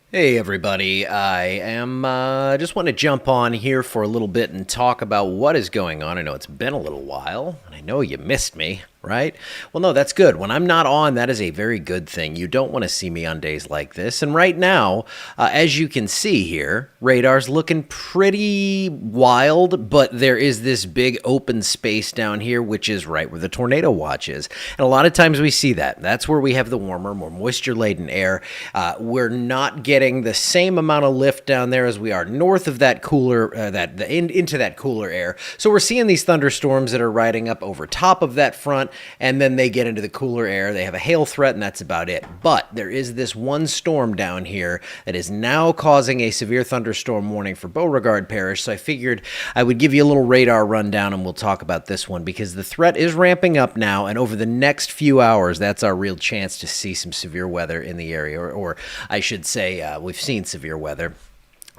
Hey everybody, I am just want to jump on here for a little bit and talk about what is going on. I know it's been a little while, and I know you missed me, right? Well, no, that's good. When I'm not on, that is a very good thing. You don't want to see me on days like this. And right now, as you can see here, radar's looking pretty wild, but there is this big open space down here, which is right where the tornado watch is. And a lot of times we see that. That's where we have the warmer, more moisture-laden air. We're not getting the same amount of lift down there as we are north of that cooler, into that cooler air. So we're seeing these thunderstorms that are riding up over top of that front, and then they get into the cooler air. They have a hail threat, and that's about it. But there is this one storm down here that is now causing a severe thunderstorm warning for Beauregard Parish. So I figured I would give you a little radar rundown, and we'll talk about this one because the threat is ramping up now, and over the next few hours, that's our real chance to see some severe weather in the area, or I should say we've seen severe weather.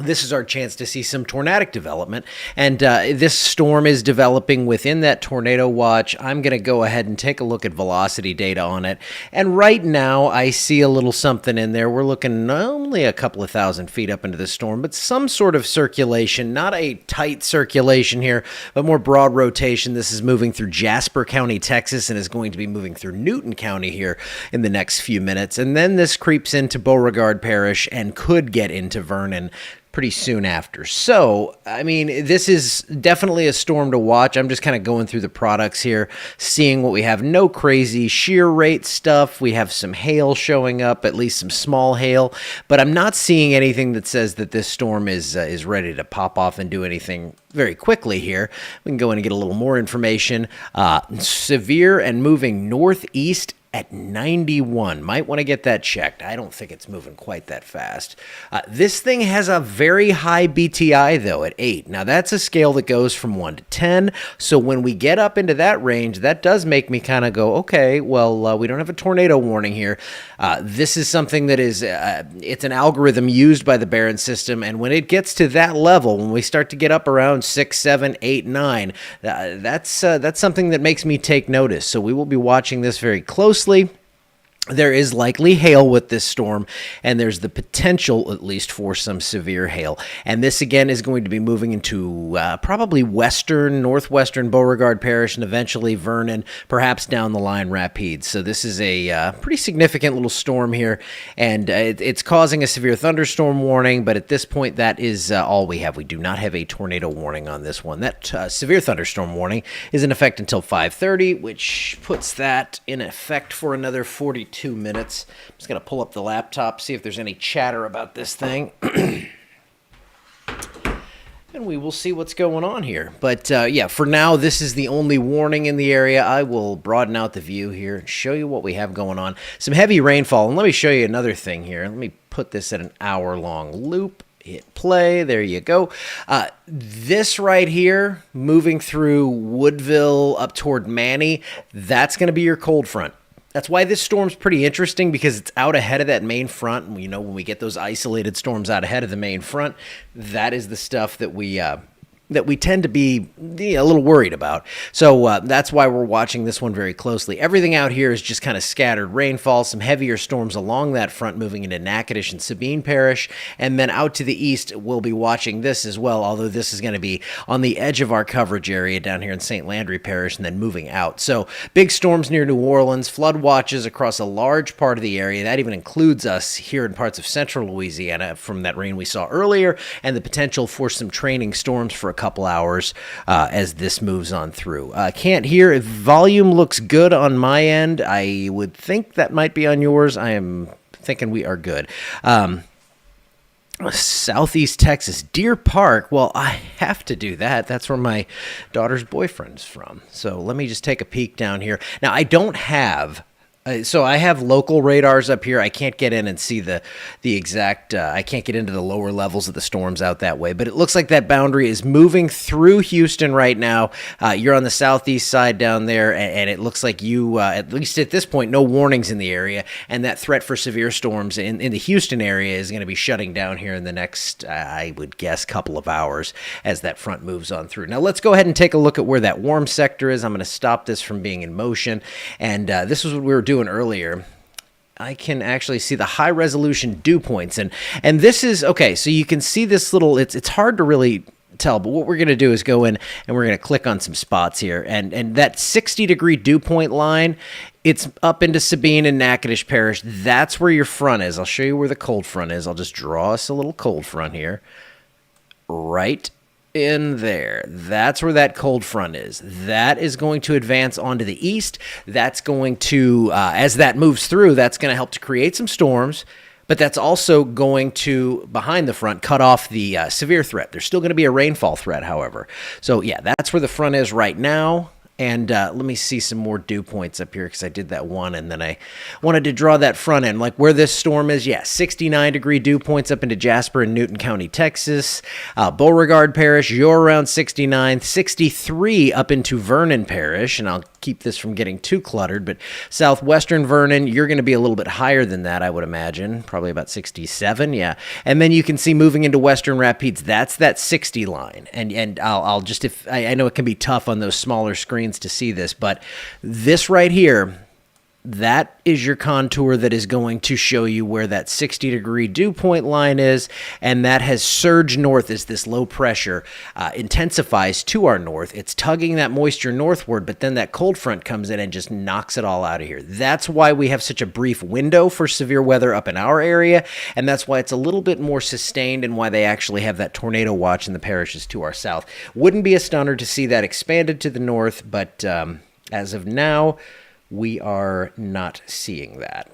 This is our chance to see some tornadic development, and this storm is developing within that tornado watch. I'm going to go ahead and take a look at velocity data on it, and right now I see a little something in there. We're looking only a couple of thousand feet up into the storm, but some sort of circulation, not a tight circulation here, but more broad rotation. This is moving through Jasper County, Texas, and is going to be moving through Newton County here in the next few minutes, and then this creeps into Beauregard Parish and could get into Vernon pretty soon after. So, I mean, this is definitely a storm to watch. I'm just kind of going through the products here, seeing what we have. No crazy shear rate stuff. We have some hail showing up, at least some small hail, but I'm not seeing anything that says that this storm is ready to pop off and do anything very quickly here. We can go in and get a little more information. Severe and moving northeast at 91. Might want to get that checked. I don't think it's moving quite that fast. This thing has a very high BTI, though, at 8. Now, that's a scale that goes from 1 to 10. So when we get up into that range, that does make me kind of go, okay, well, we don't have a tornado warning here. This is something that is, it's an algorithm used by the Barron system. And when it gets to that level, when we start to get up around 6, 7, 8, 9, that's something that makes me take notice. So we will be watching this very closely. There is likely hail with this storm, and there's the potential, at least, for some severe hail. And this, again, is going to be moving into probably northwestern Beauregard Parish, and eventually Vernon, perhaps down the line Rapides. So this is a pretty significant little storm here, and it's causing a severe thunderstorm warning, but at this point, that is all we have. We do not have a tornado warning on this one. That severe thunderstorm warning is in effect until 5:30, which puts that in effect for another 42 minutes. I'm just going to pull up the laptop, see if there's any chatter about this thing. And we will see what's going on here. But yeah, for now, this is the only warning in the area. I will broaden out the view here and show you what we have going on. Some heavy rainfall. And let me show you another thing here. Let me put this at an hour-long loop. Hit play. There you go. This right here, moving through Woodville up toward Manny, that's going to be your cold front. That's why this storm's pretty interesting, because it's out ahead of that main front. And, you know, when we get those isolated storms out ahead of the main front, that is the stuff that we tend to be a little worried about. So that's why we're watching this one very closely. Everything out here is just kind of scattered rainfall, some heavier storms along that front moving into Natchitoches and Sabine Parish. And then out to the east, we'll be watching this as well, although this is going to be on the edge of our coverage area down here in St. Landry Parish and then moving out. So big storms near New Orleans, flood watches across a large part of the area. That even includes us here in parts of central Louisiana from that rain we saw earlier, and the potential for some training storms for a couple hours as this moves on through. Can't hear. Volume looks good on my end. I would think that might be on yours. I am thinking we are good. Southeast Texas, Deer Park. Well, I have to do that. That's where my daughter's boyfriend's from. So let me just take a peek down here. Now, I don't have So I have local radars up here. I can't get in and see the exact, I can't get into the lower levels of the storms out that way, but it looks like that boundary is moving through Houston right now. You're on the southeast side down there, and it looks like you, at least at this point, no warnings in the area, and that threat for severe storms in the Houston area is going to be shutting down here in the next, I would guess, couple of hours as that front moves on through. Now let's go ahead and take a look at where that warm sector is. I'm going to stop this from being in motion, and this is what we were doing earlier. I can actually see the high resolution dew points. And this is, okay, so you can see this little, it's hard to really tell, but what we're going to do is go in and we're going to click on some spots here. And that 60-degree dew point line, it's up into Sabine and Natchitoches Parish. That's where your front is. I'll show you where the cold front is. I'll just draw us a little cold front here. Right in there. That's where that cold front is. That is going to advance onto the east. That's going to, as that moves through, that's going to help to create some storms. But that's also going to, behind the front, cut off the severe threat. There's still going to be a rainfall threat, however. So, yeah, that's where the front is right now. And let me see some more dew points up here because I did that one, and then I wanted to draw that front end, like where this storm is. Yeah, 69-degree dew points up into Jasper and Newton County, Texas. Beauregard Parish, you're around 69. 63 up into Vernon Parish, and I'll keep this from getting too cluttered, but southwestern Vernon, you're going to be a little bit higher than that, I would imagine, probably about 67, yeah. And then you can see moving into western Rapides, that's that 60 line. And I'll just, if I know it can be tough on those smaller screens to see this, but this right here, that is your contour that is going to show you where that 60-degree dew point line is, and that has surged north as this low pressure intensifies to our north. It's tugging that moisture northward, but then that cold front comes in and just knocks it all out of here. That's why we have such a brief window for severe weather up in our area, and that's why it's a little bit more sustained and why they actually have that tornado watch in the parishes to our south. Wouldn't be a stunner to see that expanded to the north, but as of now, we are not seeing that.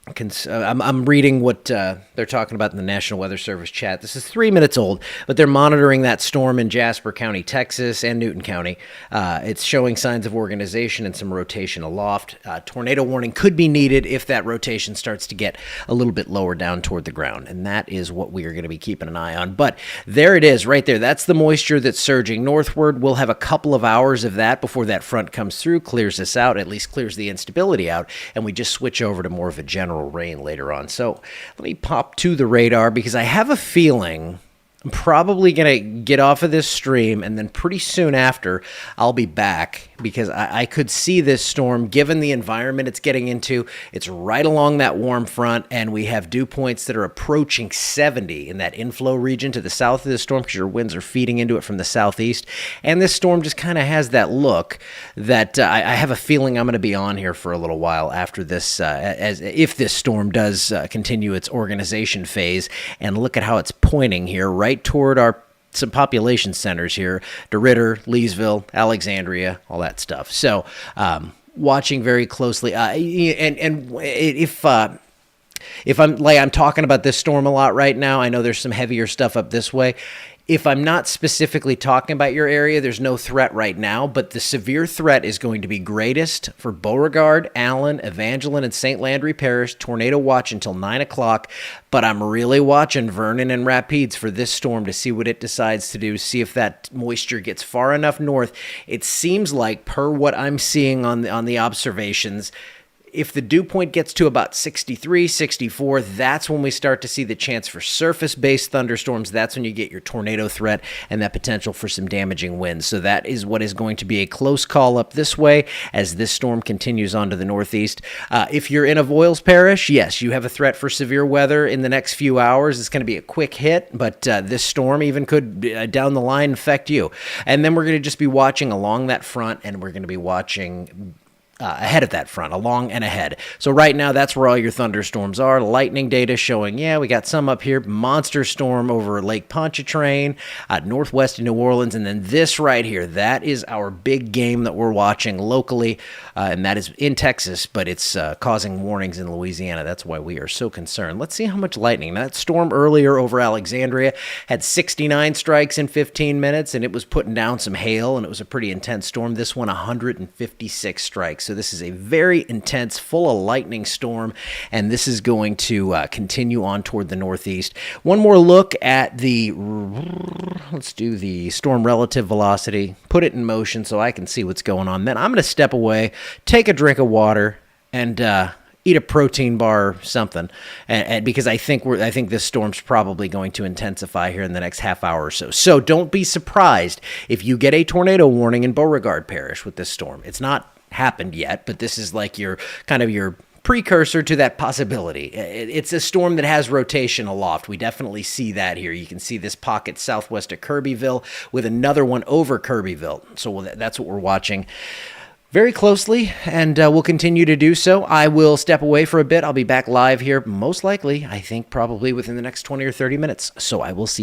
I'm reading what they're talking about in the National Weather Service chat. This is 3 minutes old, but they're monitoring that storm in Jasper County, Texas, and Newton County. It's showing signs of organization and some rotation aloft. Tornado warning could be needed if that rotation starts to get a little bit lower down toward the ground, and that is what we are going to be keeping an eye on. But there it is right there. That's the moisture that's surging northward. We'll have a couple of hours of that before that front comes through, clears this out, at least clears the instability out, and we just switch over to more of a general rain later on. So let me pop to the radar because I have a feeling I'm probably going to get off of this stream, and then pretty soon after, I'll be back because I could see this storm, given the environment it's getting into. It's right along that warm front, and we have dew points that are approaching 70 in that inflow region to the south of the storm because your winds are feeding into it from the southeast. And this storm just kind of has that look that I have a feeling I'm going to be on here for a little while after this, as if this storm does continue its organization phase. And look at how it's pointing here, right toward some population centers here, DeRidder, Leesville, Alexandria, all that stuff. So watching very closely. And if I'm talking about this storm a lot right now, I know there's some heavier stuff up this way. If I'm not specifically talking about your area, there's no threat right now, but the severe threat is going to be greatest for Beauregard, Allen, Evangeline, and St. Landry Parish. Tornado watch until 9 o'clock, but I'm really watching Vernon and Rapides for this storm to see what it decides to do, see if that moisture gets far enough north. It seems like, per what I'm seeing on the observations, if the dew point gets to about 63, 64, that's when we start to see the chance for surface-based thunderstorms. That's when you get your tornado threat and that potential for some damaging winds. So that is what is going to be a close call up this way as this storm continues on to the northeast. If you're in Avoyelles Parish, yes, you have a threat for severe weather in the next few hours. It's going to be a quick hit, but this storm even could, down the line, affect you. And then we're going to just be watching along that front, and we're going to be watching ahead of that front, along and ahead. So right now, that's where all your thunderstorms are. Lightning data showing, yeah, we got some up here. Monster storm over Lake Pontchartrain, northwest of New Orleans. And then this right here, that is our big game that we're watching locally, and that is in Texas, but it's causing warnings in Louisiana. That's why we are so concerned. Let's see how much lightning. That storm earlier over Alexandria had 69 strikes in 15 minutes, and it was putting down some hail, and it was a pretty intense storm. This one, 156 strikes. So this is a very intense, full of lightning storm, and this is going to continue on toward the northeast. One more look at let's do the storm relative velocity, put it in motion so I can see what's going on. Then I'm going to step away, take a drink of water, and eat a protein bar or something, and because I think this storm's probably going to intensify here in the next half hour or so. So don't be surprised if you get a tornado warning in Beauregard Parish with this storm. It's not happened yet, but this is like your precursor to that possibility. It's a storm that has rotation aloft. We definitely see that here. You can see this pocket southwest of Kirbyville with another one over Kirbyville. So that's what we're watching very closely, and we'll continue to do so. I will step away for a bit. I'll be back live here, most likely, I think probably within the next 20 or 30 minutes. So I will see